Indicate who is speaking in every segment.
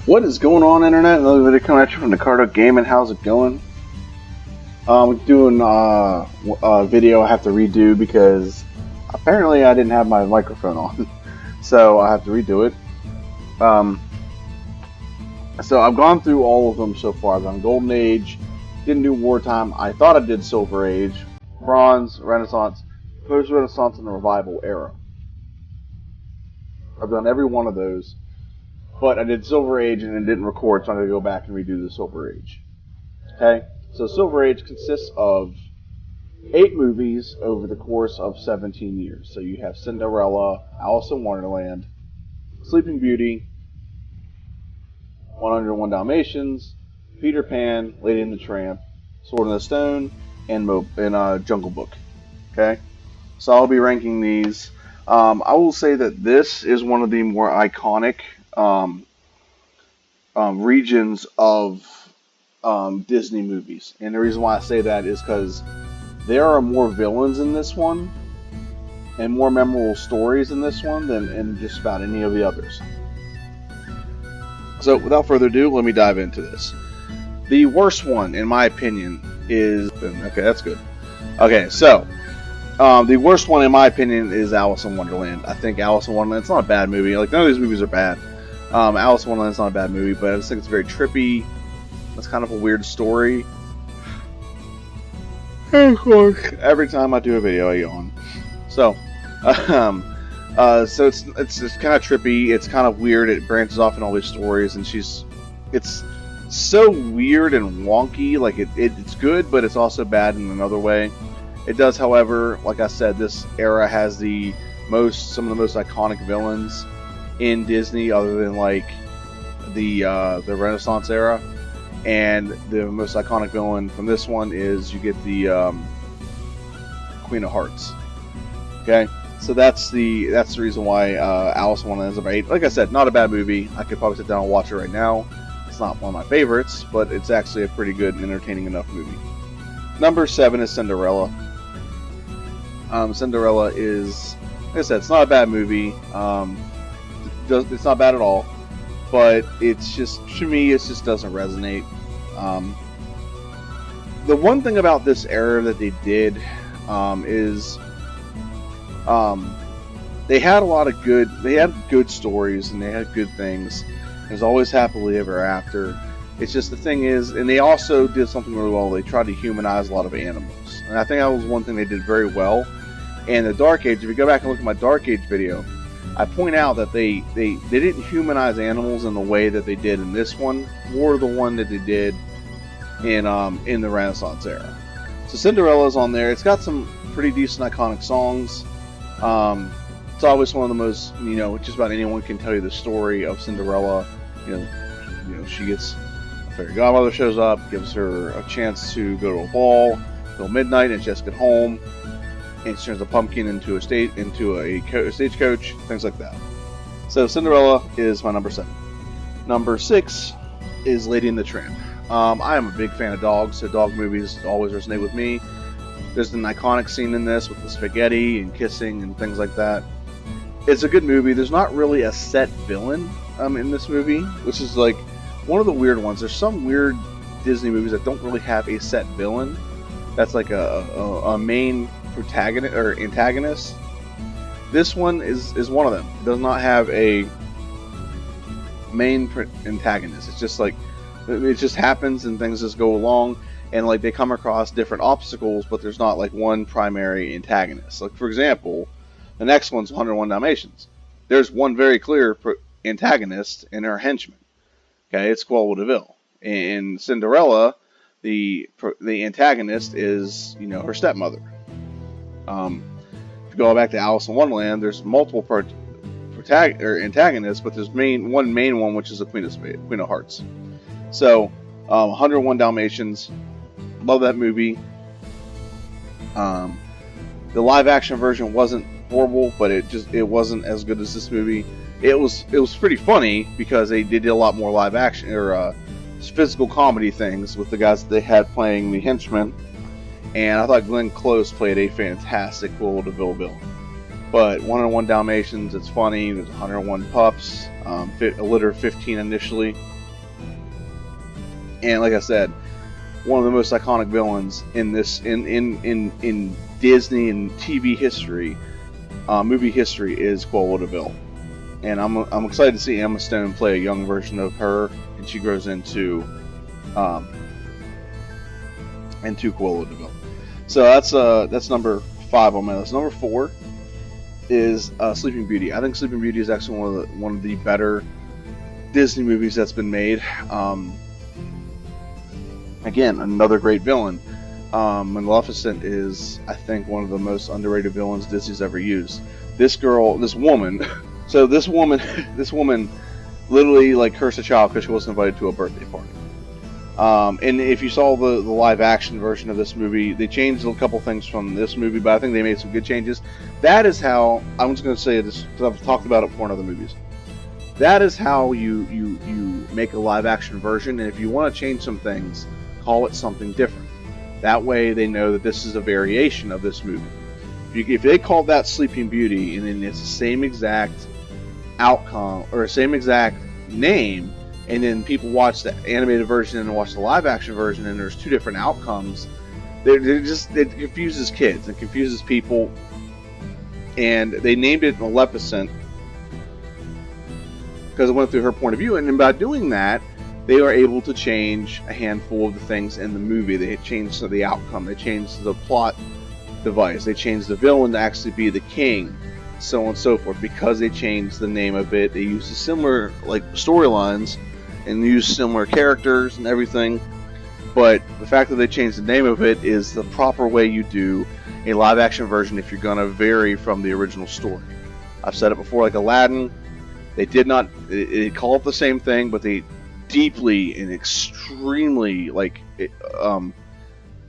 Speaker 1: What is going on, Internet? Another video coming at you from Nicardo Gaming. How's it going? Doing a video I have to redo because apparently I didn't have my microphone on, so I have to redo it. So I've gone through all of them so far. I've done Golden Age, didn't do Wartime. I thought I did Silver Age, Bronze, Renaissance, Post-Renaissance, and the Revival era. I've done every one of those. But I did Silver Age and it didn't record, so I'm going to go back and redo the Silver Age. Okay? So Silver Age consists of 8 movies over the course of 17 years. So you have Cinderella, Alice in Wonderland, Sleeping Beauty, 101 Dalmatians, Peter Pan, Lady and the Tramp, Sword in the Stone, and Jungle Book. Okay? So I'll be ranking these. I will say that this is one of the more iconic regions of Disney movies. And the reason why I say that is because there are more villains in this one and more memorable stories in this one than in just about any of the others. So without further ado, let me dive into this. The worst one, in my opinion, is... Okay, that's good. Okay, so... the worst one, in my opinion, is Alice in Wonderland. I think Alice in Wonderland, it's not a bad movie. Like, none of these movies are bad. Alice in Wonderland is not a bad movie, but I just think it's very trippy. It's kind of a weird story. Every time I do a video, I yawn. So, so it's kind of trippy. It's kind of weird. It branches off in all these stories, and it's so weird and wonky. Like it's good, but it's also bad in another way. It does, however, like I said, this era has some of the most iconic villains in Disney, other than like the Renaissance era. And the most iconic villain from this one is you get the Queen of Hearts. Okay, so that's the reason why Alice in Wonderland is number 8. Like I said, not a bad movie. I could probably sit down and watch it right now. It's not one of my favorites, but it's actually a pretty good and entertaining enough movie. Number 7 is Cinderella. Cinderella is, like I said, it's not a bad movie. It's not bad at all, but it's just, to me, it just doesn't resonate. The one thing about this era that they did is they had good stories and they had good things. There's always happily ever after. It's just the thing is, and they also did something really well. They tried to humanize a lot of animals, and I think that was one thing they did very well. And the Dark Age, if you go back and look at my Dark Age video, I point out that they didn't humanize animals in the way that they did in this one, or the one that they did in the Renaissance era. So Cinderella's on there. It's got some pretty decent iconic songs. It's always one of the most, just about anyone can tell you the story of Cinderella. She gets a fairy godmother shows up, gives her a chance to go to a ball till midnight, and she has to get home. And she turns a pumpkin into a stagecoach, things like that. So Cinderella is my number 7. Number 6 is Lady and the Tramp. I am a big fan of dogs, so dog movies always resonate with me. There's an iconic scene in this with the spaghetti and kissing and things like that. It's a good movie. There's not really a set villain in this movie, which is like one of the weird ones. There's some weird Disney movies that don't really have a set villain. That's like a main protagonist or antagonist. This one is one of them. It does not have a main antagonist. It's just like it just happens and things just go along, and like they come across different obstacles, but there's not like one primary antagonist. Like for example, the next one's 101 Dalmatians. There's one very clear antagonist and her henchman. Okay, it's Cruella de Vil. In Cinderella, the antagonist is her stepmother. If you go back to Alice in Wonderland, there's multiple antagonists, but there's one main one, which is the Queen of Hearts. So, 101 Dalmatians, love that movie. The live action version wasn't horrible, but it wasn't as good as this movie. It was pretty funny because they did a lot more live action or physical comedy things with the guys that they had playing the henchmen. And I thought Glenn Close played a fantastic Cruella de Vil villain. But 101 Dalmatians, it's funny. There's 101 pups, a litter of 15 initially. And like I said, one of the most iconic villains in this in Disney and TV history, movie history, is Cruella de Vil. And I'm excited to see Emma Stone play a young version of her, and she grows into Cruella de Vil. So that's number 5 on my list. Number 4 is Sleeping Beauty. I think Sleeping Beauty is actually one of the better Disney movies that's been made. Again, another great villain. Maleficent is, I think, one of the most underrated villains Disney's ever used. This woman literally like cursed a child because she wasn't invited to a birthday party. And if you saw the live action version of this movie, they changed a couple things from this movie, but I think they made some good changes. That is how, I'm just going to say this because I've talked about it before in other movies. That is how you make a live action version, and if you want to change some things, call it something different. That way they know that this is a variation of this movie. If they called that Sleeping Beauty and then it's the same exact outcome or same exact name, and then people watch the animated version and watch the live action version and there's 2 different outcomes, it confuses kids and confuses people. And they named it Maleficent because it went through her point of view, and then by doing that, they were able to change a handful of the things in the movie. They changed the outcome, they changed the plot device, they changed the villain to actually be the king, so on and so forth. Because they changed the name of it, they used similar like storylines and used similar characters and everything. But the fact that they changed the name of it is the proper way you do a live action version if you're going to vary from the original story. I've said it before, like Aladdin, they did not they call it the same thing, but they deeply and extremely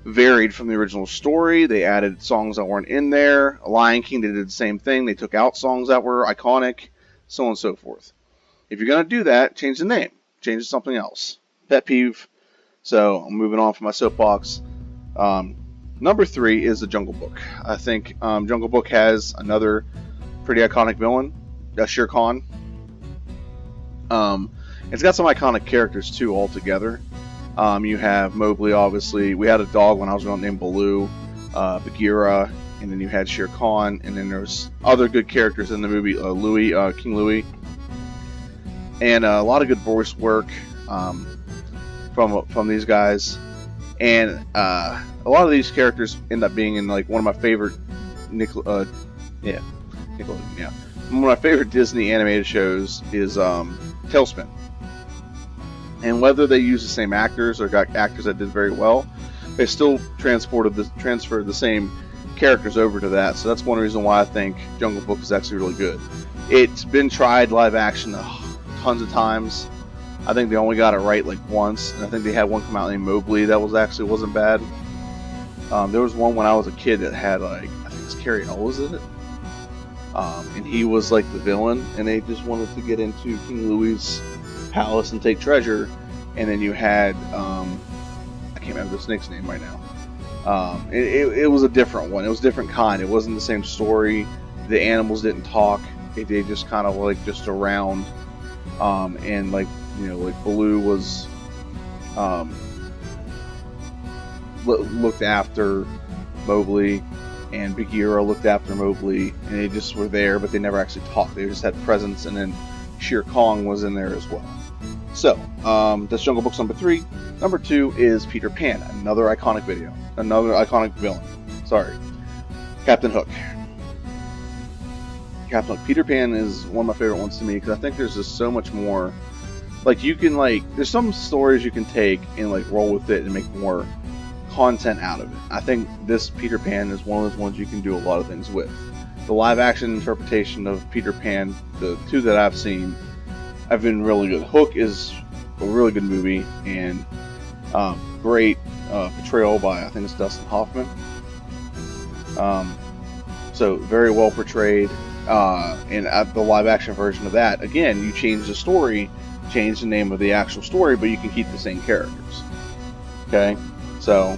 Speaker 1: varied from the original story. They added songs that weren't in there. Lion King, they did the same thing. They took out songs that were iconic, so on and so forth. If you're going to do that, change the name. Change it to something else. Pet peeve. So I'm moving on from my soapbox. Number 3 is The Jungle Book. I think Jungle Book has another pretty iconic villain. That's Shere Khan. It's got some iconic characters too altogether. You have Mowgli, obviously. We had a dog when I was growing named Baloo, Bagheera, and then you had Shere Khan, and then there's other good characters in the movie, Louis, King Louis, and a lot of good voice work from these guys. And a lot of these characters end up being in like one of my favorite Nickelodeon, yeah. One of my favorite Disney animated shows is Tailspin. And whether they use the same actors or got actors that did very well, they still transferred the same characters over to that. So that's one reason why I think Jungle Book is actually really good. It's been tried live action tons of times. I think they only got it right like once, and I think they had one come out named Mowgli that wasn't bad. There was one when I was a kid that had I think it's Carrie Ellis in it, and he was like the villain, and they just wanted to get into King Louis' palace and take treasure. And then you had I can't remember the snake's name right now. It was a different one. It was a different kind. It wasn't the same story. The animals didn't talk. They just kind of like just around, and like Baloo was looked after Mowgli, and Bagheera looked after Mowgli, and they just were there, but they never actually talked. They just had presence, and then Shere Khan was in there as well. So, that's Jungle Book's number 3. Number 2 is Peter Pan, another iconic villain. Sorry. Captain Hook. Captain Hook. Peter Pan is one of my favorite ones to me because I think there's just so much more. Like, you can, there's some stories you can take and, roll with it and make more content out of it. I think this Peter Pan is one of those ones you can do a lot of things with. The live-action interpretation of Peter Pan, the 2 that I've seen, have been really good. Hook is a really good movie, and great portrayal by, I think it's Dustin Hoffman. So very well portrayed. And the live action version of that, again, you change the story, change the name of the actual story, but you can keep the same characters. Okay, so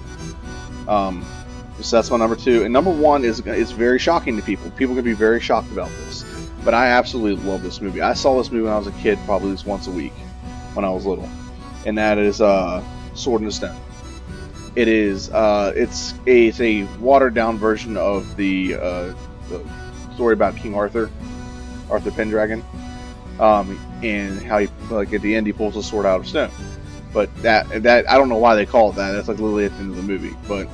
Speaker 1: So that's my number 2. And number 1 is very shocking to people. People can be very shocked about this, but I absolutely love this movie. I saw this movie when I was a kid, probably at least once a week when I was little, and that is Sword in the Stone. It is it's a watered down version of the story about King Arthur Pendragon, and how he, like, at the end he pulls a sword out of stone. But that I don't know why they call it that. That's like literally at the end of the movie. But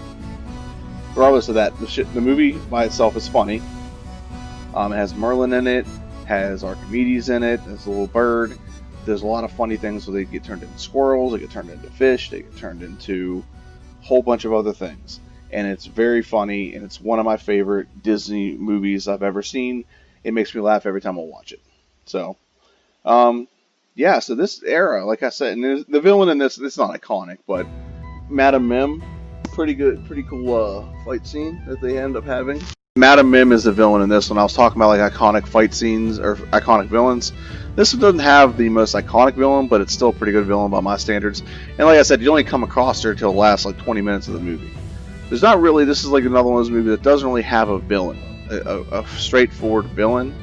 Speaker 1: regardless of that, the movie by itself is funny. It has Merlin in it, has Archimedes in it, there's a little bird. There's a lot of funny things where they get turned into squirrels, they get turned into fish, they get turned into a whole bunch of other things. And it's very funny, and it's one of my favorite Disney movies I've ever seen. It makes me laugh every time I watch it. So, yeah, so this era, like I said, and the villain in this, it's not iconic, but Madame Mim, pretty cool fight scene that they end up having. Madame Mim is the villain in this one. I was talking about like iconic fight scenes or iconic villains. This one doesn't have the most iconic villain, but it's still a pretty good villain by my standards. And like I said, you only come across her until the last like 20 minutes of the movie. There's not really, this is like another one of those movies that doesn't really have a villain, a straightforward villain.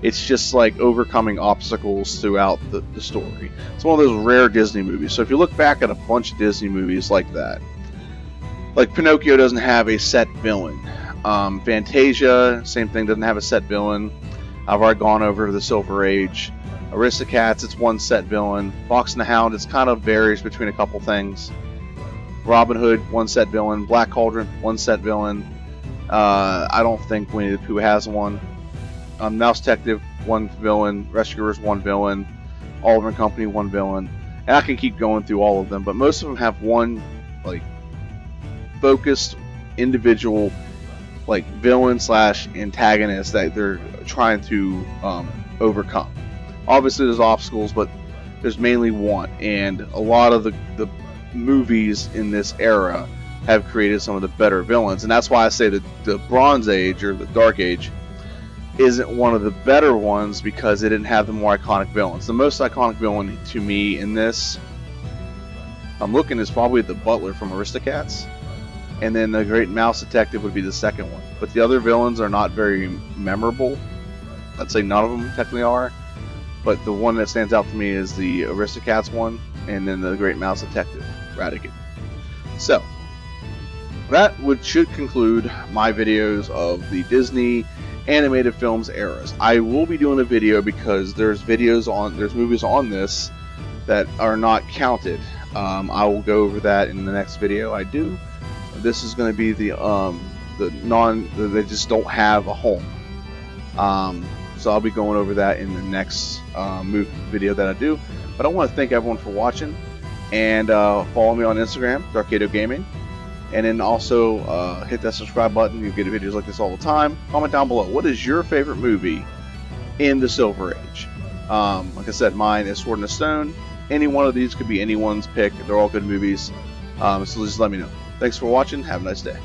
Speaker 1: It's just like overcoming obstacles throughout the story. It's one of those rare Disney movies. So if you look back at a bunch of Disney movies like that, like Pinocchio doesn't have a set villain. Fantasia, same thing, doesn't have a set villain. I've already gone over the Silver Age. Aristocats, it's one set villain. Fox and the Hound, it's kind of varies between a couple things. Robin Hood, one set villain. Black Cauldron, one set villain. I don't think Winnie the Pooh has one. Mouse Detective, one villain. Rescuers, one villain. Oliver and Company, one villain. And I can keep going through all of them, but most of them have one like focused individual like villain slash antagonist that they're trying to overcome. Obviously there's obstacles, but there's mainly one, and a lot of the movies in this era have created some of the better villains, and that's why I say that the Bronze Age or the Dark Age isn't one of the better ones, because it didn't have the more iconic villains. The most iconic villain to me in this, I'm looking, is probably the Butler from Aristocats. And then the Great Mouse Detective would be the second one. But the other villains are not very memorable. I'd say none of them technically are. But the one that stands out to me is the Aristocats one, and then the Great Mouse Detective, Ratigan. So, that should conclude my videos of the Disney animated films eras. I will be doing a video because there's movies on this that are not counted. I will go over that in the next video I do. This is going to be they just don't have a home. So I'll be going over that in the next video that I do. But I want to thank everyone for watching, and follow me on Instagram, Darkado Gaming, and then also hit that subscribe button. You get videos like this all the time. Comment down below, what is your favorite movie in the Silver Age? Like I said, mine is Sword in the Stone. Any one of these could be anyone's pick. They're all good movies. So just let me know. Thanks for watching. Have a nice day.